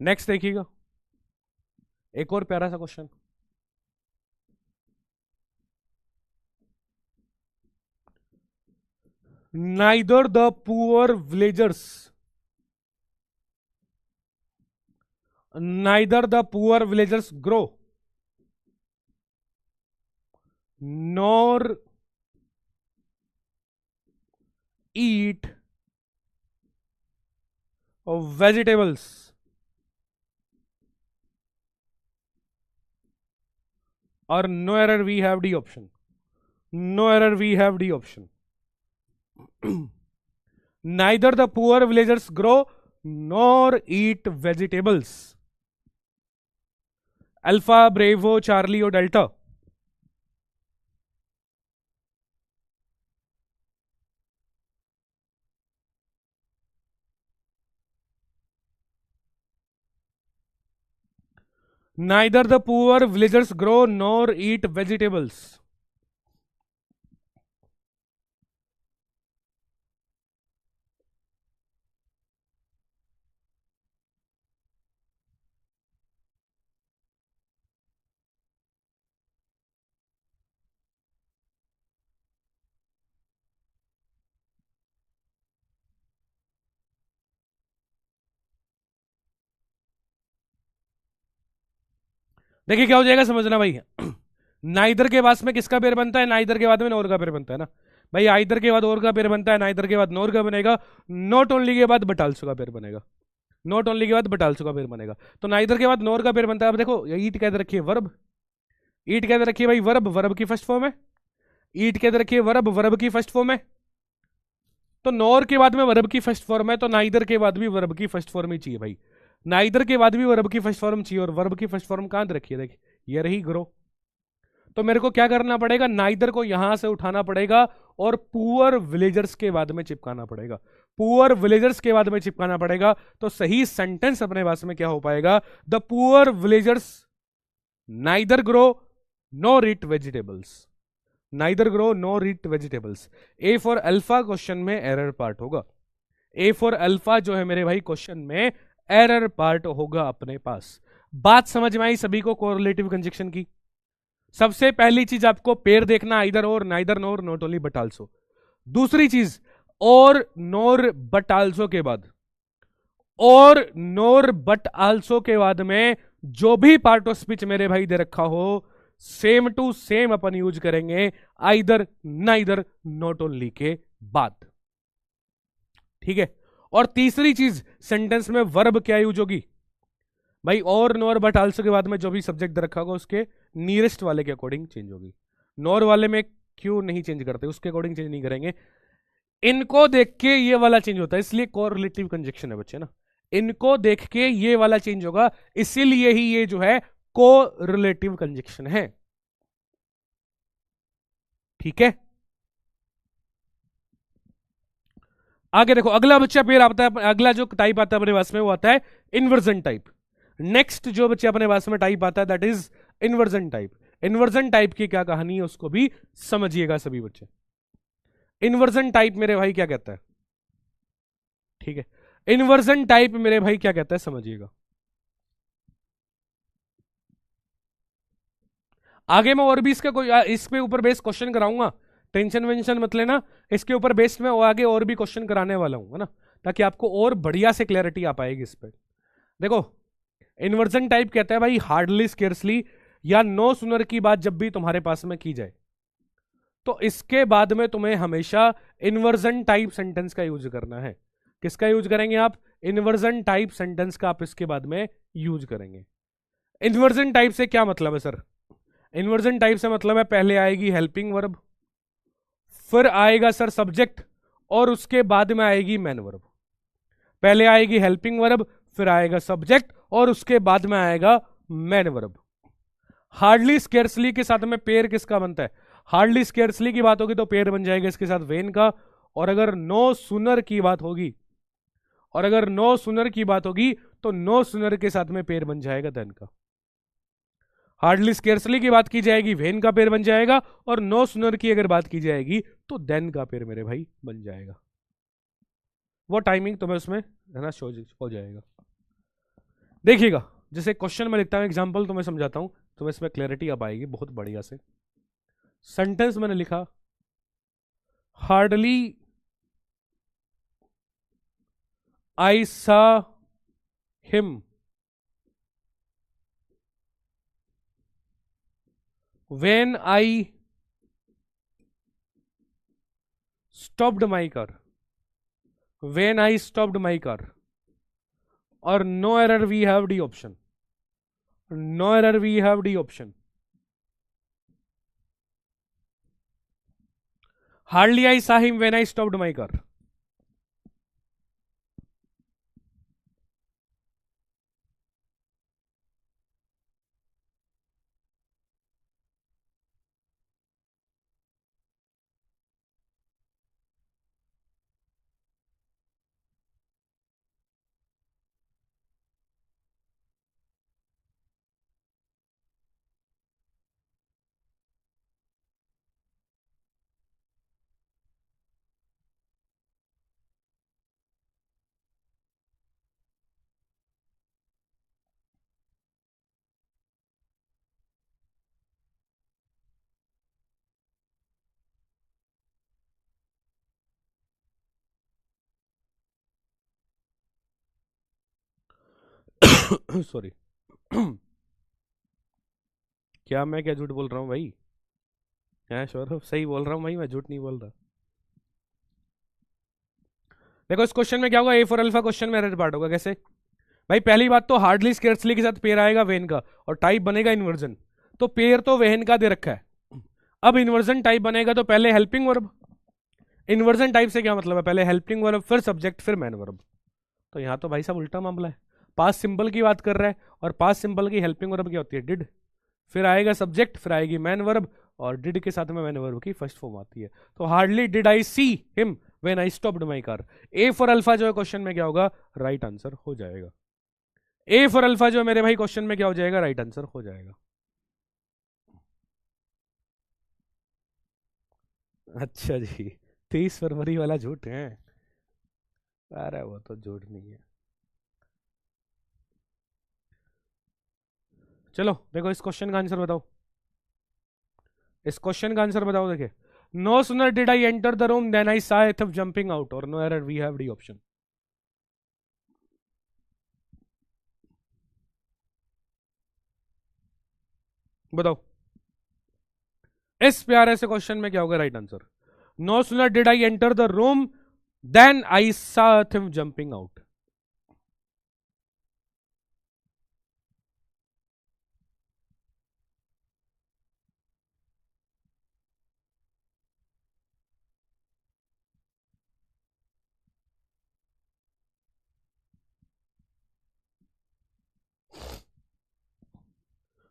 नेक्स्ट देखिएगा एक और प्यारा सा question. Neither the poor villagers, neither the poor villagers grow nor eat vegetables, or no error we have D option, no error we have D option. Neither the poor villagers grow nor eat vegetables. Alpha, Bravo, Charlie or Delta? Neither the poor villagers grow nor eat vegetables. देखिए क्या हो जाएगा समझना भाई, neither के बाद में किसका पेयर बनता है, नाइदर के बाद में नोर का पेयर बनता है ना भाई, आइदर के बाद और का पेयर बनता है, नाइदर के बाद नोर का बनेगा, नॉट ओनली के बाद बट आल्सो का पेयर बनेगा, नॉट ओनली के बाद बट आल्सो का पेयर बनेगा, तो नाइदर के बाद नोर का पेयर बनता है। अब देखो ईट कहते रखिए वर्ब, ईट कहते रखिए भाई वर्ब, वर्ब की फर्स्ट फॉर्म है, ईट कहते रखिए वर्ब, वर्ब की फर्स्ट फॉर्म है, तो नोर के बाद में वर्ब की फर्स्ट फॉर्म है, तो नाइदर के बाद भी वर्ब की फर्स्ट फॉर्म ही चाहिए भाई, नाइदर के बाद भी वर्ब की फर्स्ट फॉर्म चाहिए, और वर्ब की फर्स्ट फॉर्म कहां रखिए, देखिए ये रही ग्रो, तो मेरे को क्या करना पड़ेगा, नाइदर को यहां से उठाना पड़ेगा और पुअर विलेजर्स के बाद में चिपकाना पड़ेगा, पुअर विलेजर्स के बाद में चिपकाना पड़ेगा, तो सही सेंटेंस अपने पास में क्या हो पाएगा, the poor villagers neither grow nor eat vegetables, neither grow nor eat vegetables. A for Alpha question में एरर पार्ट होगा, ए फॉर अल्फा जो है मेरे भाई क्वेश्चन में एरर पार्ट होगा अपने पास। बात समझ में आई सभी को कोरिलेटिव कंजक्शन की? सबसे पहली चीज आपको पेयर देखना, आइदर और, neither NOR, not only but also. दूसरी चीज और नोर बट आल्सो के बाद, और नोर बट आल्सो के बाद में जो भी पार्ट ऑफ स्पीच मेरे भाई दे रखा हो सेम टू सेम अपन यूज करेंगे आइदर नाइदर नॉट ओनली के बाद। ठीक है, और तीसरी चीज सेंटेंस में वर्ब क्या यूज होगी भाई, और नोर बट आल्सो के बाद में जो भी सब्जेक्ट दे रखा होगा उसके नियरेस्ट वाले के अकॉर्डिंग चेंज होगी। नोर वाले में क्यों नहीं चेंज करते, उसके अकॉर्डिंग चेंज नहीं करेंगे, इनको देख के ये वाला चेंज होता है, इसलिए कोरिलेटिव कंजक्शन है बच्चे ना, इनको देख के ये वाला चेंज होगा, इसीलिए ही ये जो है कोरिलेटिव कंजक्शन है। ठीक है, आगे देखो अगला बच्चा पेयर आता है, अगला जो टाइप आता है अपने पास में वो आता है इन्वर्जन टाइप। नेक्स्ट जो बच्चे अपने पास में टाइप आता है that is inversion type. Inversion type की क्या कहानी है उसको भी समझिएगा सभी बच्चे। इन्वर्जन टाइप मेरे भाई क्या कहता है, ठीक है, इन्वर्जन टाइप मेरे भाई क्या कहता है समझिएगा। आगे मैं और भी इसका कोई इसके ऊपर बेस्ड क्वेश्चन कराऊंगा, टेंशन वेंशन मत लेना, इसके ऊपर बेस्ड में आगे और भी क्वेश्चन कराने वाला हूं है ना, ताकि आपको और बढ़िया से क्लैरिटी आ पाएगी इस पर। देखो इन्वर्जन टाइप कहता है भाई हार्डली, स्केर्सली या नो सुनर की बात जब भी तुम्हारे पास में की जाए तो इसके बाद में तुम्हें हमेशा इन्वर्जन टाइप सेंटेंस का यूज करना है। किसका यूज करेंगे आप, इन्वर्जन टाइप सेंटेंस का आप इसके बाद में यूज करेंगे। इन्वर्जन टाइप से क्या मतलब है सर? इन्वर्जन टाइप से मतलब है पहले आएगी हेल्पिंग वर्ब, फिर आएगा सर सब्जेक्ट, और उसके बाद में आएगी मैन वर्ब। पहले आएगी हेल्पिंग वर्ब, फिर आएगा सब्जेक्ट, और उसके बाद में आएगा मैन वर्ब। हार्डली स्केर्सली के साथ में पेयर किसका बनता है? हार्डली स्केर्सली की बात होगी तो पेयर बन जाएगा इसके साथ वेन का। और अगर नो सुनर की बात होगी, और अगर नो सुनर की बात होगी तो नो सुनर के साथ में पेयर बन जाएगा देन का। हार्डली स्केर्सली की बात की जाएगी वेन का पेयर बन जाएगा, और नो सुनर की अगर बात की जाएगी तो देन का पेयर मेरे भाई बन जाएगा। वो टाइमिंग तुम्हें उसमें है ना शो हो जाएगा। देखिएगा, जैसे क्वेश्चन में लिखता हूं, एग्जांपल तुम्हें समझाता हूं, तुम्हें इसमें क्लैरिटी अब आएगी बहुत बढ़िया से। सेंटेंस मैंने लिखा, hardly I saw him when I stopped my car, when I stopped my car, और no error we have D option, no error we have D option. Hardly I saw him when I stopped my car. Sorry. क्या मैं क्या झूठ बोल रहा हूं भाई? है सौरभ, सही बोल रहा हूं भाई, मैं झूठ नहीं बोल रहा। देखो इस क्वेश्चन में क्या होगा, ए फॉर अल्फा क्वेश्चन में एरर पार्ट होगा। कैसे भाई? पहली बात तो हार्डली स्केर्सली के साथ पेयर आएगा वेन का, और टाइप बनेगा इन्वर्जन। तो पेयर तो वेन का दे रखा है, अब इन्वर्जन टाइप बनेगा तो पहले हेल्पिंग वर्ब। इन्वर्जन टाइप से क्या मतलब है? पहले हेल्पिंग वर्ब, फिर सब्जेक्ट, फिर मैन वर्ब। तो यहां तो भाई साहब उल्टा मामला है। पास्ट सिंपल की बात कर रहा है, और पास्ट सिंपल की हेल्पिंग वर्ब क्या होती है? डिड। फिर आएगा सब्जेक्ट, फिर आएगी मैन वर्ब, और डिड के साथ में मैन वर्ब की फर्स्ट फॉर्म आती है। तो hardly did I see him when I stopped my car. A for Alpha जो है क्वेश्चन में क्या होगा? राइट आंसर हो जाएगा। ए फॉर अल्फा जो है मेरे भाई क्वेश्चन में क्या हो जाएगा? राइट आंसर हो जाएगा। अच्छा जी, 30 फरवरी वाला झूठ है? अरे वो तो झूठ नहीं है। चलो देखो इस क्वेश्चन का आंसर बताओ, इस क्वेश्चन का आंसर बताओ। देखे, no sooner did I enter the room then I saw a thief jumping out, और no error we have D option. बताओ इस प्यारे से क्वेश्चन में क्या होगा right answer? No sooner did I enter the room then I saw him jumping out.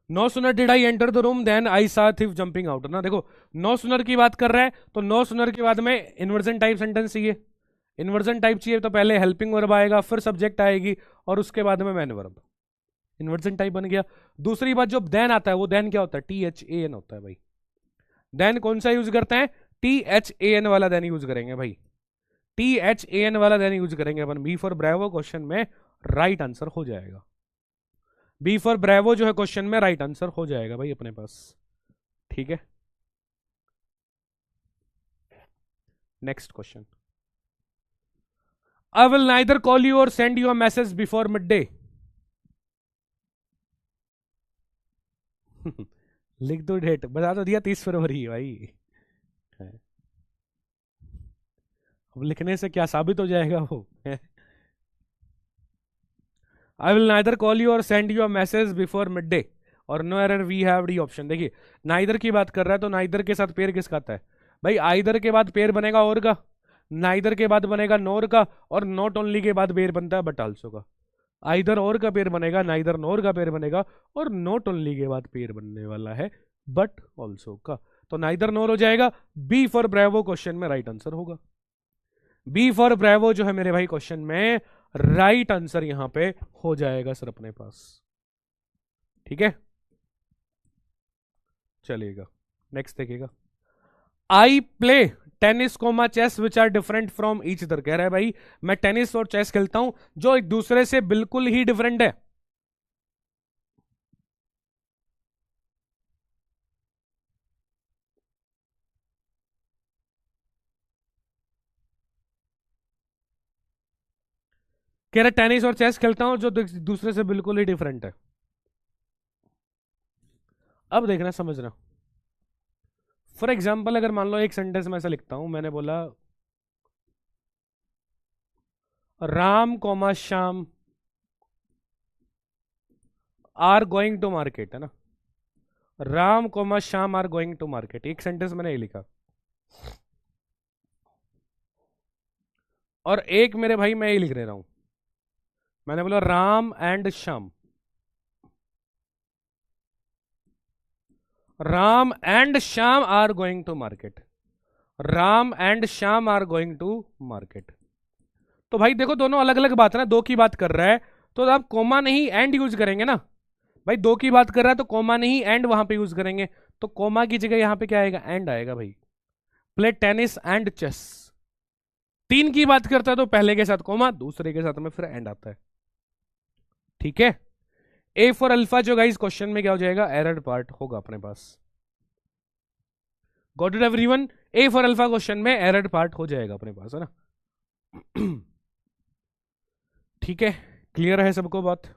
No sooner did I enter the room then I saw thief jumping out ना। देखो no sooner की बात कर रहा है, तो नो सुनर के बाद में इन्वर्जन टाइप सेंटेंस चाहिए। इन्वर्जन टाइप चाहिए तो पहले हेल्पिंग वर्ब आएगा, फिर सब्जेक्ट आएगी, और उसके बाद में मैन वर्ब। इन्वर्जन टाइप बन गया। दूसरी बात, जो देन आता है वो देन क्या होता है? THAN होता है भाई। देन कौन सा यूज करते हैं? THAN वाला देन यूज करेंगे भाई। THAN वाला देन यूज करेंगे अपन। बी फॉर ब्रेवो क्वेश्चन में राइट आंसर हो जाएगा। बी फॉर ब्रेवो जो है क्वेश्चन में राइट आंसर हो जाएगा भाई अपने पास। ठीक है, next question. I will neither call you और send you a message before midday. लिख दो डेट, बता तो दिया 30 फरवरी भाई। अब लिखने से क्या साबित हो जाएगा वो? I will neither call you और send you a message before midday और no error we have D option. देखिए नाइदर की बात कर रहा है तो नाइदर के साथ पेयर किसका आता है भाई, आइदर के बाद पेयर बनेगा और का, नाइदर के बाद बनेगा नोर का, और नॉट ओनली के बाद पेयर बनता है बट आल्सो का। आइदर और का पेयर बनेगा, नाइदर नोर का पेयर बनेगा, और नॉट ओनली के बाद पेयर बनने वाला है बट ऑल्सो का। तो नाइदर नोर हो जाएगा। बी फॉर ब्रेवो क्वेश्चन में राइट आंसर होगा। बी फॉर ब्रेवो जो है मेरे भाई क्वेश्चन में राइट आंसर यहां पे हो जाएगा सर अपने पास। ठीक है, चलिएगा नेक्स्ट देखिएगा। I play tennis comma chess which are different from each other. कह रहा है भाई मैं टेनिस और चेस खेलता हूं जो एक दूसरे से बिल्कुल ही डिफरेंट है। कह रहा टेनिस और चेस खेलता हूं जो दूसरे से बिल्कुल ही डिफरेंट है। अब देखना समझना, फॉर एग्जाम्पल अगर मान लो एक सेंटेंस में ऐसा लिखता हूं, मैंने बोला Ram comma Shyam are going to market, है ना, Ram comma Shyam are going to market, एक सेंटेंस मैंने ये लिखा। और एक मेरे भाई मैं ये लिख रहा हूं, मैंने बोला Ram and Shyam, Ram and Shyam are going to market, Ram and Shyam are going to market. तो भाई देखो दोनों अलग अलग बात है ना, दो की बात कर रहा है तो आप कोमा नहीं एंड यूज करेंगे ना भाई, दो की बात कर रहा है तो कोमा नहीं एंड वहां पे यूज करेंगे, तो कोमा की जगह यहां पे क्या आएगा, एंड आएगा भाई। प्ले टेनिस एंड चेस, तीन की बात करता है तो पहले के साथ कोमा, दूसरे के साथ में फिर एंड आता है। ठीक है, ए फॉर अल्फा जो गाइस क्वेश्चन में क्या हो जाएगा, एरर पार्ट होगा अपने पास। Got it everyone, A for Alpha question में एरर पार्ट हो जाएगा अपने पास, है ना। ठीक है, क्लियर है सबको बात।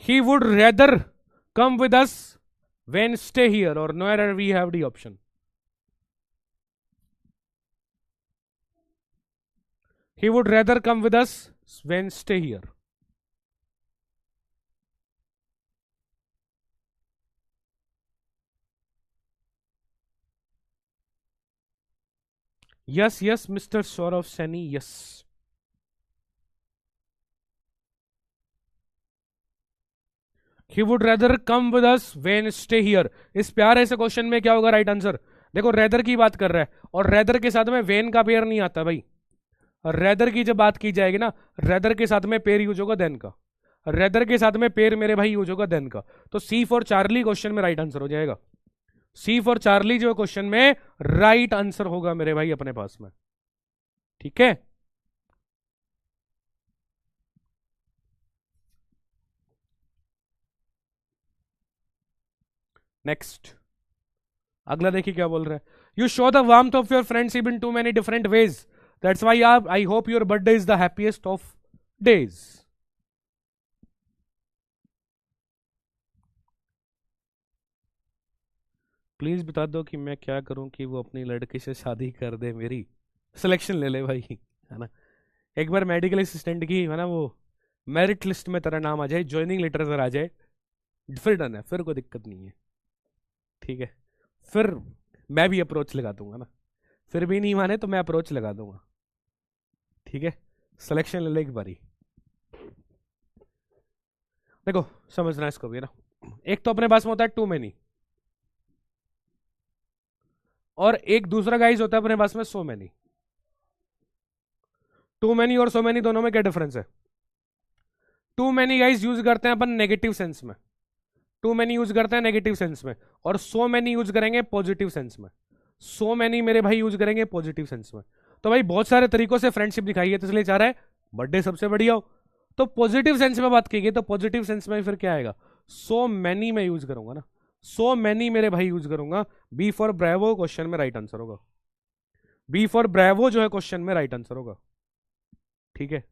He would rather come with us when stay here और no error we have D option. He would rather come with us when stay here. Yes, yes, Mr. Saurav Saini, yes. He would rather come with us when stay here. इस प्यार ऐसे question में क्या होगा right answer, देखो rather की बात कर रहा है और रेदर के साथ में वेन का पेयर नहीं आता भाई। रेदर की जब बात की जाएगी ना, रेदर के साथ में पेयर यूज होगा देन का, रेदर के साथ में पेयर मेरे भाई यूज होगा देन का। तो सी फॉर चार्ली क्वेश्चन में राइट आंसर हो जाएगा। सी फॉर चार्ली जो क्वेश्चन में राइट आंसर होगा मेरे भाई अपने पास में। ठीक है, नेक्स्ट अगला देखिए क्या बोल रहा है। You show the warmth of your friendship in too many different ways, that's why I hope your birthday is the happiest of days. Please बता दो कि मैं क्या करूं कि वो अपनी लड़की से शादी कर दे, मेरी सिलेक्शन ले ले भाई, है ना। एक बार मेडिकल असिस्टेंट की है ना वो मेरिट लिस्ट में तेरा नाम आ जाए, ज्वाइनिंग लेटर अगर आ जाए, फिर डन है, फिर कोई दिक्कत नहीं है। ठीक है, फिर मैं भी अप्रोच लगा दूंगा ना, फिर भी नहीं माने तो मैं अप्रोच लगा दूंगा। ठीक है, सिलेक्शन ले ले एक बारी। देखो समझना इसको भी ना, एक तो अपने पास में होता है टू मैनी, और एक दूसरा गाइस होता है अपने पास में सो मैनी। टू मैनी और सो मैनी दोनों में क्या डिफरेंस है, टू मैनी गाइस यूज करते हैं अपन नेगेटिव सेंस में, टू मैनी यूज करते हैं नेगेटिव सेंस में, और सो मैनी यूज करेंगे पॉजिटिव सेंस में। सो मैनी मेरे भाई यूज करेंगे पॉजिटिव सेंस में। तो भाई बहुत सारे तरीकों से फ्रेंडशिप दिखाई है, तो इसलिए चाह रहा है बर्थडे सबसे बढ़िया हो। तो पॉजिटिव सेंस में बात की गई, तो पॉजिटिव सेंस में फिर क्या आएगा, सो मैनी में यूज करूंगा ना, सो मैनी मेरे भाई यूज करूंगा। बी फॉर ब्रेवो क्वेश्चन में राइट आंसर होगा, बी फॉर ब्रेवो जो है क्वेश्चन में राइट आंसर होगा। ठीक है,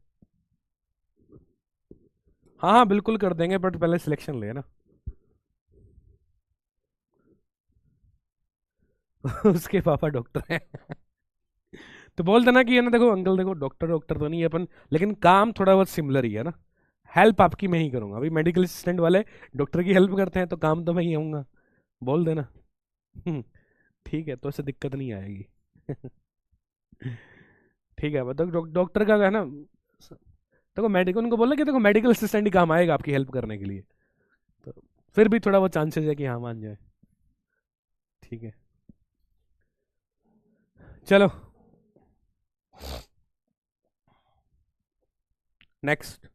हाँ हाँ बिल्कुल कर देंगे, बट पहले सिलेक्शन ले ना। उसके पापा डॉक्टर हैं। तो बोल देना कि है ना, देखो अंकल देखो डॉक्टर डॉक्टर तो नहीं है अपन, लेकिन काम थोड़ा बहुत सिमिलर ही है ना, हेल्प आपकी मैं ही करूंगा। अभी मेडिकल असिस्टेंट वाले डॉक्टर की हेल्प करते हैं तो काम तो मैं ही आऊंगा, बोल देना। हम्म, ठीक है, तो इससे दिक्कत नहीं आएगी। ठीक है, मतलब डॉक्टर का है ना, देखो मेडिकल उनको बोला कि देखो मेडिकल असिस्टेंट ही काम आएगा आपकी हेल्प करने के लिए, तो फिर भी थोड़ा बहुत चांसेस है कि हाँ मान जाए। ठीक है, चलो next.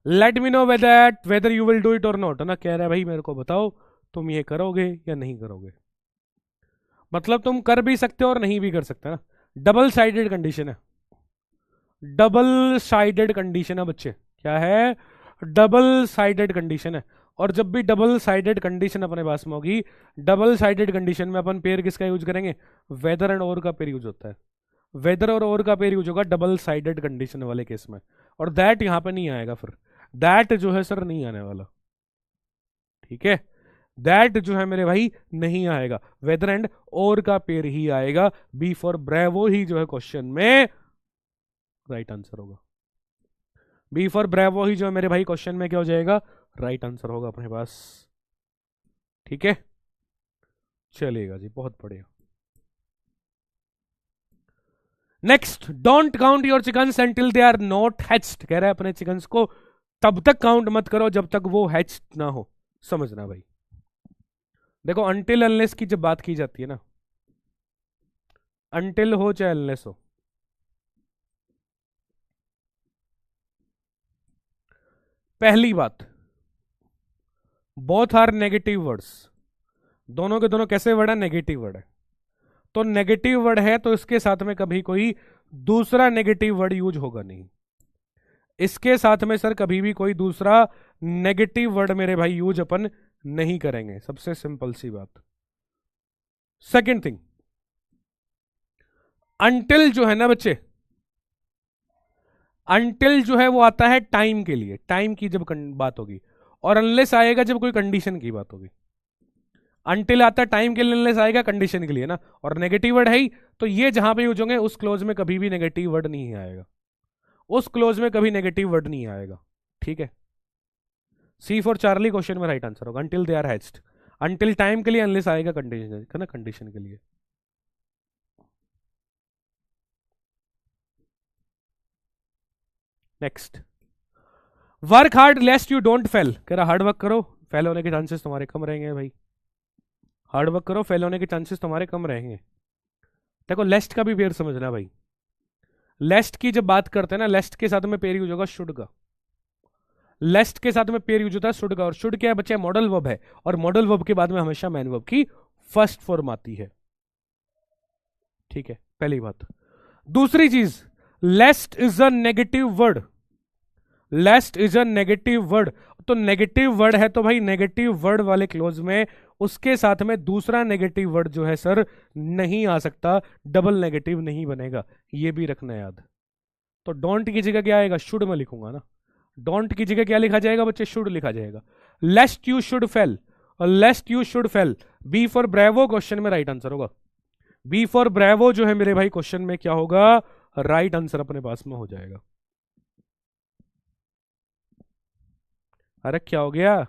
Let me know whether you will do it और नॉट, है ना, कह रहा है भाई मेरे को बताओ तुम ये करोगे या नहीं करोगे। मतलब तुम कर भी सकते हो और नहीं भी कर सकते ना, डबल साइडेड कंडीशन है, डबल साइडेड कंडीशन है बच्चे, क्या है, डबल साइडेड कंडीशन है। और जब भी डबल साइडेड कंडीशन अपने पास में होगी, डबल साइडेड कंडीशन में अपन पेयर किसका यूज करेंगे, वेदर एंड और का पेयर यूज होता है, वेदर और का पेयर यूज होगा डबल साइडेड कंडीशन वाले केस में। और दैट यहां पे नहीं आएगा, फिर दैट जो है सर नहीं आने वाला, ठीक है, दैट जो है मेरे भाई नहीं आएगा, वेदर एंड और का पेयर ही आएगा, बी फॉर ब्रेवो ही जो है क्वेश्चन में राइट आंसर होगा, बी फॉर ब्रेवो ही जो है मेरे भाई क्वेश्चन में क्या हो जाएगा, राइट आंसर होगा अपने पास। ठीक है, चलेगा जी, बहुत बढ़िया। Next, don't count your chickens until they are not hatched, कह रहा है अपने चिकन्स को तब तक काउंट मत करो जब तक वो हैच्ड ना हो। समझना भाई, देखो अनटिल अनलेस की जब बात की जाती है ना, अनटिल हो चाहे अनलेस हो, पहली बात, बोथ आर नेगेटिव वर्ड्स, दोनों के दोनों कैसे वर्ड है, नेगेटिव वर्ड है। तो नेगेटिव वर्ड है तो इसके साथ में कभी कोई दूसरा नेगेटिव वर्ड यूज होगा नहीं, इसके साथ में सर कभी भी कोई दूसरा नेगेटिव वर्ड मेरे भाई यूज अपन नहीं करेंगे, सबसे सिंपल सी बात। सेकंड थिंग, अनटिल जो है ना बच्चे, अनटिल जो है वो आता है टाइम के लिए, टाइम की जब बात होगी, और अनलेस आएगा जब कोई कंडीशन की बात होगी। अनटिल आता है टाइम के लिए, अनलेस आएगा कंडीशन के लिए ना, और नेगेटिव वर्ड है ही, तो ये जहां पे यूज होंगे उस क्लोज में कभी भी नेगेटिव वर्ड नहीं आएगा, उस क्लोज में कभी नेगेटिव वर्ड नहीं आएगा। ठीक है, सी फॉर चार्ली क्वेश्चन में राइट आंसर होगा, until they are hatched, until time के लिए, अनलेस आएगा कंडीशन ना, कंडीशन के लिए। Next, work hard lest you don't fail, कह रहा हार्ड वर्क करो, फेल होने के चांसेस तुम्हारे कम रहेंगे भाई, हार्ड वर्क करो फेल होने के चांसेस तुम्हारे कम रहेंगे। देखो लेस्ट का भी पेयर समझना भाई, लेस्ट की जब बात करते हैं ना, लेस्ट के साथ में पेयर यूज होगा शुड का, लेस्ट के साथ में पेयर यूज होता है शुड का, और शुड क्या है बच्चे, मॉडल वर्ब है, और मॉडल वर्ब के बाद में हमेशा मैन वर्ब की फर्स्ट फॉर्म आती है। ठीक है, पहली बात। दूसरी चीज, lest is a negative word, lest is a negative word, तो नेगेटिव वर्ड है तो भाई नेगेटिव वर्ड वाले क्लोज में उसके साथ में दूसरा नेगेटिव वर्ड जो है सर नहीं आ सकता, डबल नेगेटिव नहीं बनेगा, ये भी रखना याद। तो डोंट की जगह क्या आएगा, शुड में लिखूंगा ना, डोंट की जगह क्या लिखा जाएगा बच्चे, शुड लिखा जाएगा, लेस्ट यू शुड फेल, और lest you should fail, B for Bravo question में राइट आंसर होगा, बी फॉर ब्रेवो जो है मेरे भाई क्वेश्चन में क्या होगा, राइट आंसर अपने पास में हो जाएगा। अरे क्या हो गया,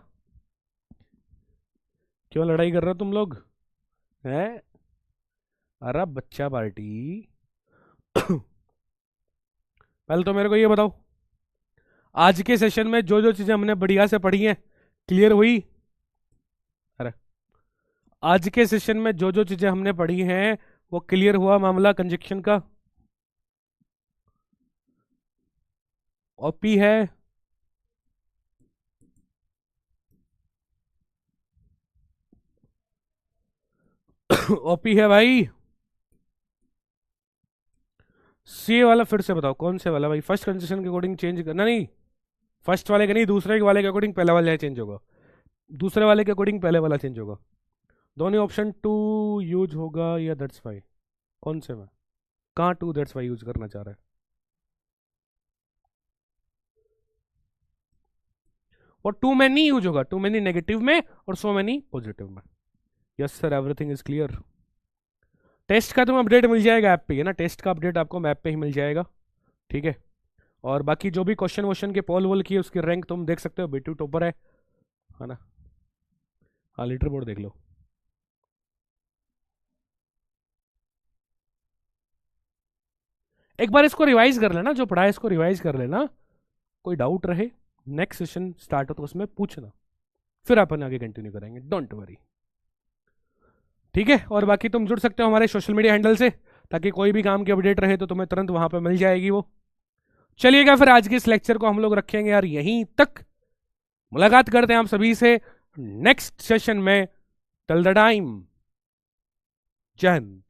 क्यों लड़ाई कर रहे हो तुम लोग हैं, अरे बच्चा पार्टी। पहले तो मेरे को ये बताओ, आज के सेशन में जो जो चीजें हमने बढ़िया से पढ़ी हैं क्लियर हुई, अरे आज के सेशन में जो जो चीजें हमने पढ़ी हैं वो क्लियर हुआ, मामला कंजक्शन का, ओपी है, ओपी है भाई, सी वाला फिर से बताओ कौन से वाला भाई, फर्स्ट कंजक्शन के अकॉर्डिंग चेंज करना, नहीं फर्स्ट वाले का नहीं, दूसरे वाले के अकॉर्डिंग पहला वाला चेंज होगा, दूसरे वाले के अकॉर्डिंग पहले वाला चेंज होगा, दोनों ऑप्शन टू यूज होगा या दैट्स वाई, कौन से में, कहाँ टू दैट्स वाई यूज करना चाह रहा है, और टू में नहीं यूज होगा, टू मैनी नेगेटिव में और सो मैनी पॉजिटिव में। Yes sir, everything is clear. Test का तुम्हें अपडेट मिल जाएगा ऐप पे, है ना, टेस्ट का अपडेट आपको मैप पे ही मिल जाएगा, ठीक है। और बाकी जो भी क्वेश्चन वोश्चन के पोल वोल की उसकी रैंक तुम देख सकते हो, बिट्टू टॉपर है ना। हाँ लीडर बोर्ड देख लो। एक बार इसको रिवाइज कर लेना, जो पढ़ा है इसको रिवाइज कर लेना, कोई डाउट रहे नेक्स्ट सेशन स्टार्ट हो तो उसमें पूछना, फिर अपन आगे कंटिन्यू करेंगे, डोंट वरी, ठीक है। और बाकी तुम जुड़ सकते हो हमारे सोशल मीडिया हैंडल से, ताकि कोई भी काम की अपडेट रहे तो तुम्हें तुरंत वहां पे मिल जाएगी वो। चलिएगा फिर आज के इस लेक्चर को हम लोग रखेंगे यार यहीं तक, मुलाकात करते हैं आप सभी से नेक्स्ट सेशन में। टिल द टाइम, जय हिंद।